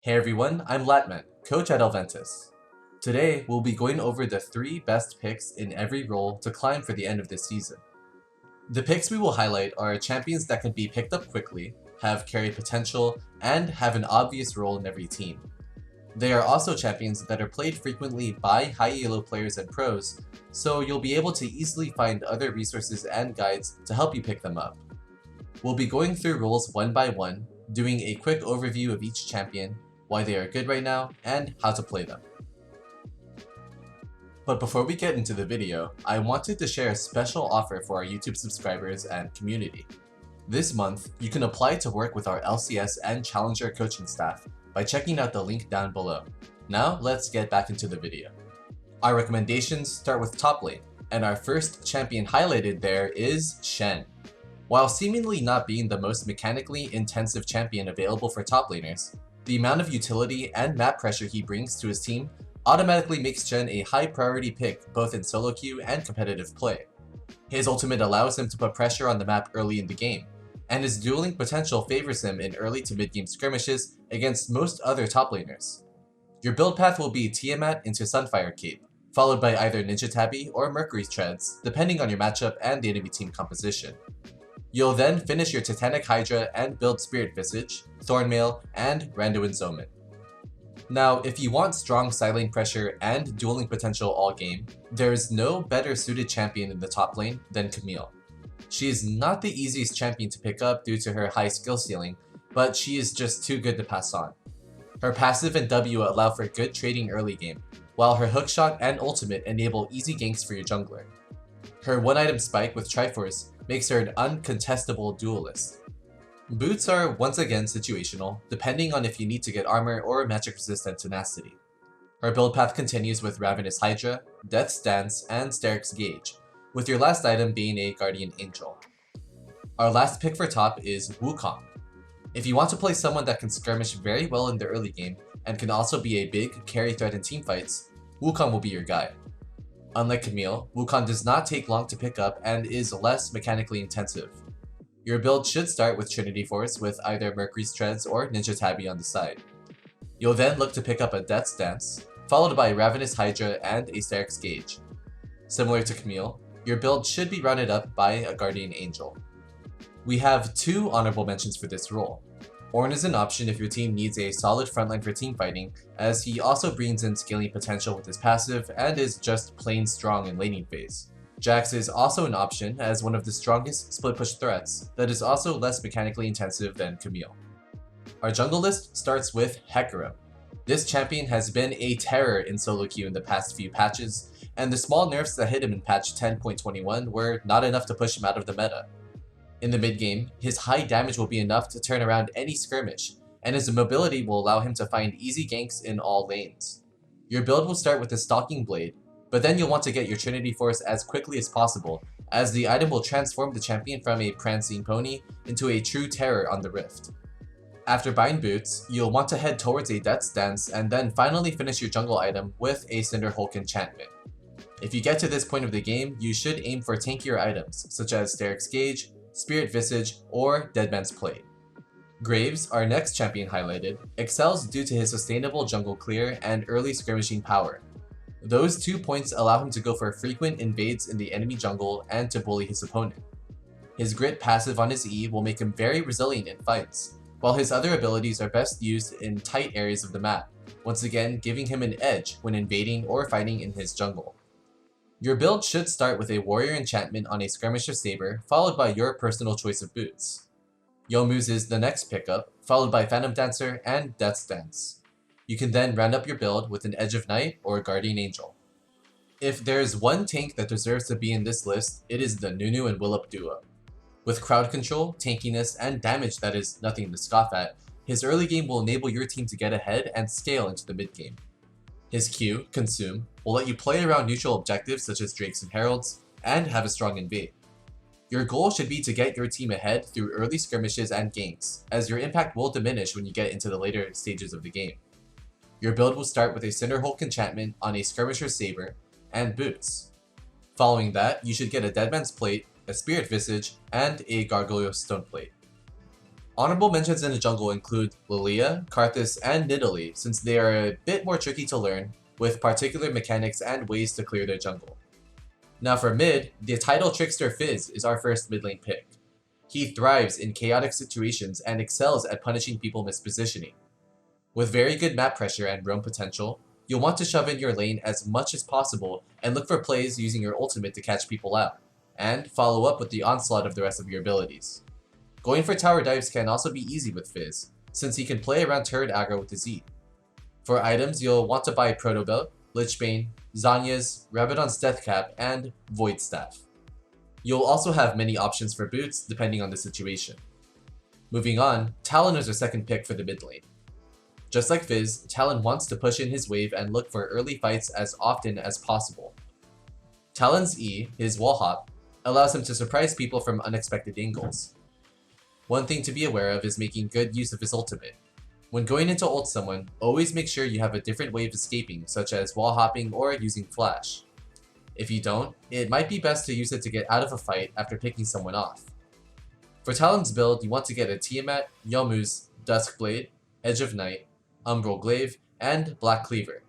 Hey everyone, I'm Latman, coach at Elventus. Today, we'll be going over the 3 best picks in every role to climb for the end of this season. The picks we will highlight are champions that can be picked up quickly, have carry potential, and have an obvious role in every team. They are also champions that are played frequently by high elo players and pros, so you'll be able to easily find other resources and guides to help you pick them up. We'll be going through roles one by one, doing a quick overview of each champion, why they are good right now, and how to play them. But before we get into the video, I wanted to share a special offer for our YouTube subscribers and community. This month, you can apply to work with our LCS and Challenger coaching staff by checking out the link down below. Now, let's get back into the video. Our recommendations start with top lane, and our first champion highlighted there is Shen. While seemingly not being the most mechanically intensive champion available for top laners, the amount of utility and map pressure he brings to his team automatically makes Shen a high priority pick both in solo queue and competitive play. His ultimate allows him to put pressure on the map early in the game, and his dueling potential favors him in early to mid game skirmishes against most other top laners. Your build path will be Tiamat into Sunfire Cape, followed by either Ninja Tabby or Mercury Treads, depending on your matchup and the enemy team composition. You'll then finish your Titanic Hydra and build Spirit Visage, Thornmail, and Randuin's Omen. Now, if you want strong side lane pressure and dueling potential all game, there is no better suited champion in the top lane than Camille. She is not the easiest champion to pick up due to her high skill ceiling, but she is just too good to pass on. Her passive and W allow for good trading early game, while her hookshot and ultimate enable easy ganks for your jungler. Her one-item spike with Triforce makes her an uncontestable duelist. Boots are once again situational, depending on if you need to get armor or magic resistant tenacity. Her build path continues with Ravenous Hydra, Death's Dance, and Steric's Gauge, with your last item being a Guardian Angel. Our last pick for top is Wukong. If you want to play someone that can skirmish very well in the early game and can also be a big carry threat in teamfights, Wukong will be your guy. Unlike Camille, Wukong does not take long to pick up and is less mechanically intensive. Your build should start with Trinity Force with either Mercury's Treads or Ninja Tabby on the side. You'll then look to pick up a Death's Dance, followed by Ravenous Hydra and a Steric's Gauge. Similar to Camille, your build should be rounded up by a Guardian Angel. We have 2 honorable mentions for this role. Ornn is an option if your team needs a solid frontline for teamfighting, as he also brings in scaling potential with his passive and is just plain strong in laning phase. Jax is also an option as one of the strongest split push threats that is also less mechanically intensive than Camille. Our jungle list starts with Hecarim. This champion has been a terror in solo queue in the past few patches, and the small nerfs that hit him in patch 10.21 were not enough to push him out of the meta. In the mid game, his high damage will be enough to turn around any skirmish, and his mobility will allow him to find easy ganks in all lanes. Your build will start with a Stalking Blade, but then you'll want to get your Trinity Force as quickly as possible, as the item will transform the champion from a prancing pony into a true terror on the Rift. After buying boots, you'll want to head towards a Death's Dance and then finally finish your jungle item with a Cinderhulk enchantment. If you get to this point of the game, you should aim for tankier items, such as Steric's Gauge, Spirit Visage, or Deadman's Plate. Graves, our next champion highlighted, excels due to his sustainable jungle clear and early skirmishing power. Those 2 points allow him to go for frequent invades in the enemy jungle and to bully his opponent. His Grit passive on his E will make him very resilient in fights, while his other abilities are best used in tight areas of the map, once again giving him an edge when invading or fighting in his jungle. Your build should start with a Warrior Enchantment on a Skirmisher Saber, followed by your personal choice of boots. Yomu's is the next pickup, followed by Phantom Dancer and Death's Dance. You can then round up your build with an Edge of Night or Guardian Angel. If there's one tank that deserves to be in this list, it is the Nunu and Willop duo. With crowd control, tankiness, and damage that is nothing to scoff at, his early game will enable your team to get ahead and scale into the mid game. His Q, Consume, will let you play around neutral objectives such as Drakes and Heralds, and have a strong invade. Your goal should be to get your team ahead through early skirmishes and ganks, as your impact will diminish when you get into the later stages of the game. Your build will start with a Cinderhulk enchantment on a Skirmisher Saber and boots. Following that, you should get a Deadman's Plate, a Spirit Visage, and a Gargoyle Stoneplate. Honorable mentions in the jungle include Lilia, Karthus, and Nidalee, since they are a bit more tricky to learn, with particular mechanics and ways to clear their jungle. Now for mid, the title Trickster Fizz is our first mid lane pick. He thrives in chaotic situations and excels at punishing people mispositioning. With very good map pressure and roam potential, you'll want to shove in your lane as much as possible and look for plays using your ultimate to catch people out, and follow up with the onslaught of the rest of your abilities. Going for tower dives can also be easy with Fizz, since he can play around turret aggro with his E. For items, you'll want to buy Proto Belt, Lichbane, Zhonya's, Rabadon's Death Cap, and Void Staff. You'll also have many options for boots depending on the situation. Moving on, Talon is our second pick for the mid lane. Just like Fizz, Talon wants to push in his wave and look for early fights as often as possible. Talon's E, his wall hop, allows him to surprise people from unexpected angles. One thing to be aware of is making good use of his ultimate. When going into ult someone, always make sure you have a different way of escaping, such as wall hopping or using flash. If you don't, it might be best to use it to get out of a fight after picking someone off. For Talon's build, you want to get a Tiamat, Yomu's, Duskblade, Edge of Night, Umbral Glaive, and Black Cleaver.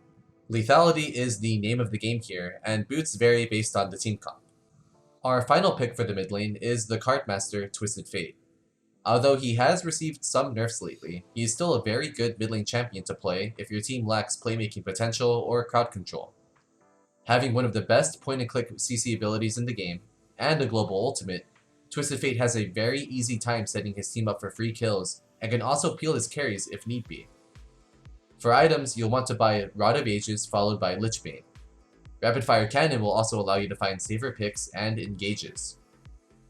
Lethality is the name of the game here, and boots vary based on the team comp. Our final pick for the mid lane is the Cardmaster Twisted Fate. Although he has received some nerfs lately, he is still a very good mid lane champion to play if your team lacks playmaking potential or crowd control. Having one of the best point-and-click CC abilities in the game, and a global ultimate, Twisted Fate has a very easy time setting his team up for free kills, and can also peel his carries if need be. For items, you'll want to buy Rod of Ages followed by Lichbane. Rapid Fire Cannon will also allow you to find safer picks and engages.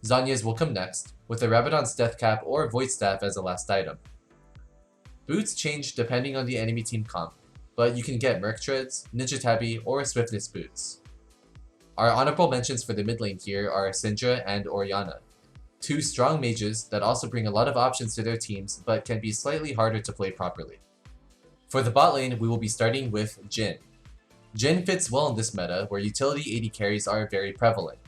Zhonya's will come next, with a Rabadon's Death Cap or Void Staff as the last item. Boots change depending on the enemy team comp, but you can get Merc Treads, Ninja Tabi, or Swiftness boots. Our honorable mentions for the mid lane here are Syndra and Orianna, two strong mages that also bring a lot of options to their teams but can be slightly harder to play properly. For the bot lane, we will be starting with Jhin. Jhin fits well in this meta where utility AD carries are very prevalent.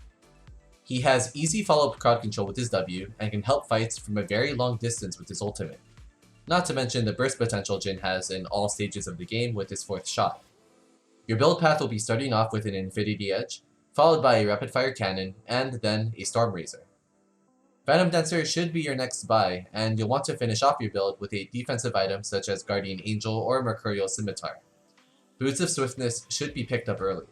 He has easy follow-up crowd control with his W and can help fights from a very long distance with his ultimate. Not to mention the burst potential Jhin has in all stages of the game with his fourth shot. Your build path will be starting off with an Infinity Edge, followed by a Rapid Fire Cannon, and then a Storm Razor. Phantom Dancer should be your next buy, and you'll want to finish off your build with a defensive item such as Guardian Angel or Mercurial Scimitar. Boots of Swiftness should be picked up early.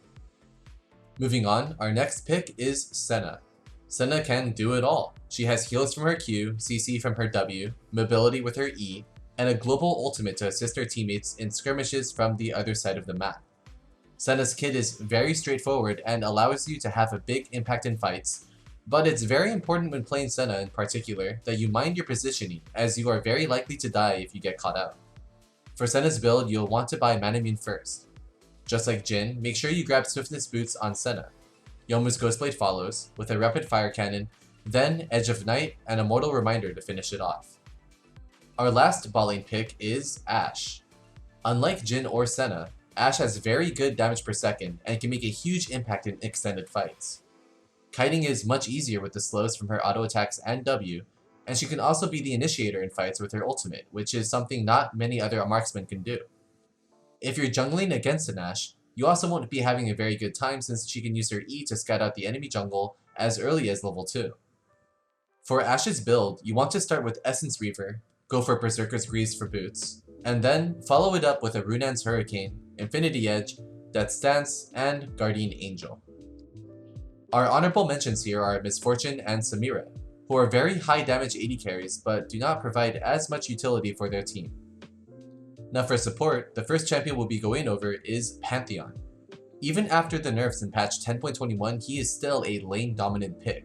Moving on, our next pick is Senna. Senna can do it all. She has heals from her Q, CC from her W, mobility with her E, and a global ultimate to assist her teammates in skirmishes from the other side of the map. Senna's kit is very straightforward and allows you to have a big impact in fights, but it's very important when playing Senna in particular that you mind your positioning, as you are very likely to die if you get caught out. For Senna's build, you'll want to buy Manamune first. Just like Jhin, make sure you grab Swiftness boots on Senna. Yomu's Ghostblade follows, with a Rapid Fire Cannon, then Edge of Night, and a Mortal Reminder to finish it off. Our last bot lane pick is Ashe. Unlike Jhin or Senna, Ashe has very good damage per second and can make a huge impact in extended fights. Kiting is much easier with the slows from her auto attacks and W, and she can also be the initiator in fights with her ultimate, which is something not many other marksmen can do. If you're jungling against an Ashe, you also won't be having a very good time since she can use her E to scout out the enemy jungle as early as level 2. For Ashe's build, you want to start with Essence Reaver, go for Berserker's Grease for boots, and then follow it up with a Runan's Hurricane, Infinity Edge, Death's Dance, and Guardian Angel. Our honorable mentions here are Misfortune and Samira, who are very high damage AD carries but do not provide as much utility for their team. Now for support, the first champion we'll be going over is Pantheon. Even after the nerfs in patch 10.21, he is still a lane dominant pick.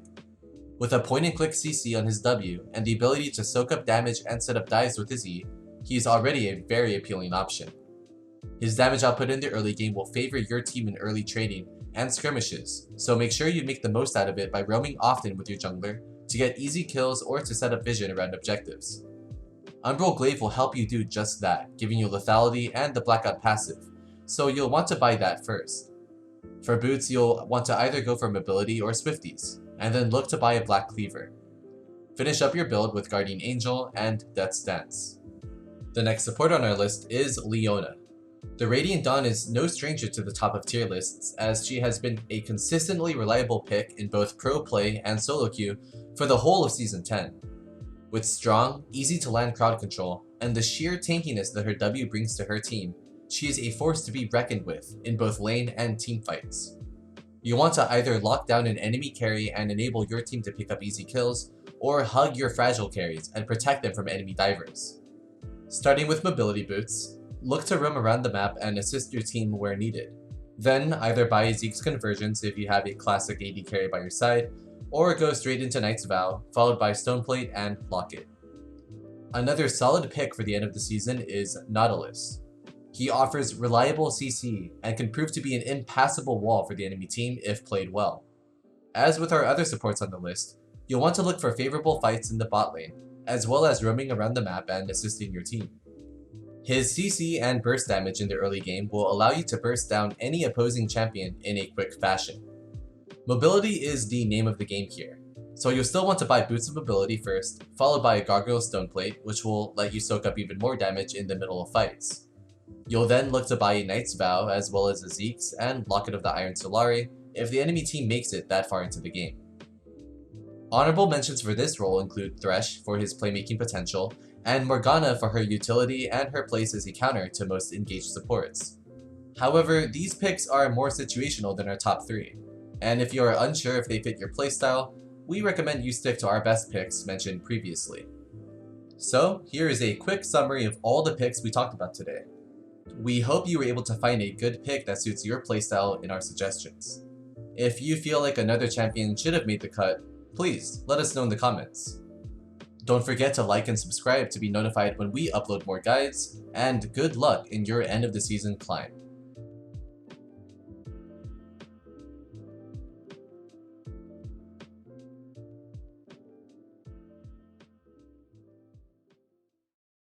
With a point and click CC on his W and the ability to soak up damage and set up dives with his E, he is already a very appealing option. His damage output in the early game will favor your team in early trading and skirmishes, so make sure you make the most out of it by roaming often with your jungler to get easy kills or to set up vision around objectives. Umbral Glaive will help you do just that, giving you lethality and the blackout passive, so you'll want to buy that first. For boots, you'll want to either go for mobility or Swifties, and then look to buy a Black Cleaver. Finish up your build with Guardian Angel and Death's Dance. The next support on our list is Leona. The Radiant Dawn is no stranger to the top of tier lists, as she has been a consistently reliable pick in both pro play and solo queue for the whole of Season 10. With strong, easy to land crowd control, and the sheer tankiness that her W brings to her team, she is a force to be reckoned with in both lane and team fights. You want to either lock down an enemy carry and enable your team to pick up easy kills, or hug your fragile carries and protect them from enemy divers. Starting with mobility boots, look to roam around the map and assist your team where needed. Then either buy Zeke's Convergence if you have a classic AD carry by your side, or go straight into Knight's Vow, followed by Stoneplate and Locket. Another solid pick for the end of the season is Nautilus. He offers reliable CC and can prove to be an impassable wall for the enemy team if played well. As with our other supports on the list, you'll want to look for favorable fights in the bot lane, as well as roaming around the map and assisting your team. His CC and burst damage in the early game will allow you to burst down any opposing champion in a quick fashion. Mobility is the name of the game here, so you'll still want to buy Boots of Mobility first, followed by a Gargoyle Stoneplate, which will let you soak up even more damage in the middle of fights. You'll then look to buy a Knight's Vow as well as a Zeke's and Locket of the Iron Solari if the enemy team makes it that far into the game. Honorable mentions for this role include Thresh for his playmaking potential, and Morgana for her utility and her place as a counter to most engaged supports. However, these picks are more situational than our top 3. And if you are unsure if they fit your playstyle, we recommend you stick to our best picks mentioned previously. So, here is a quick summary of all the picks we talked about today. We hope you were able to find a good pick that suits your playstyle in our suggestions. If you feel like another champion should have made the cut, please let us know in the comments. Don't forget to like and subscribe to be notified when we upload more guides, and good luck in your end of the season climb.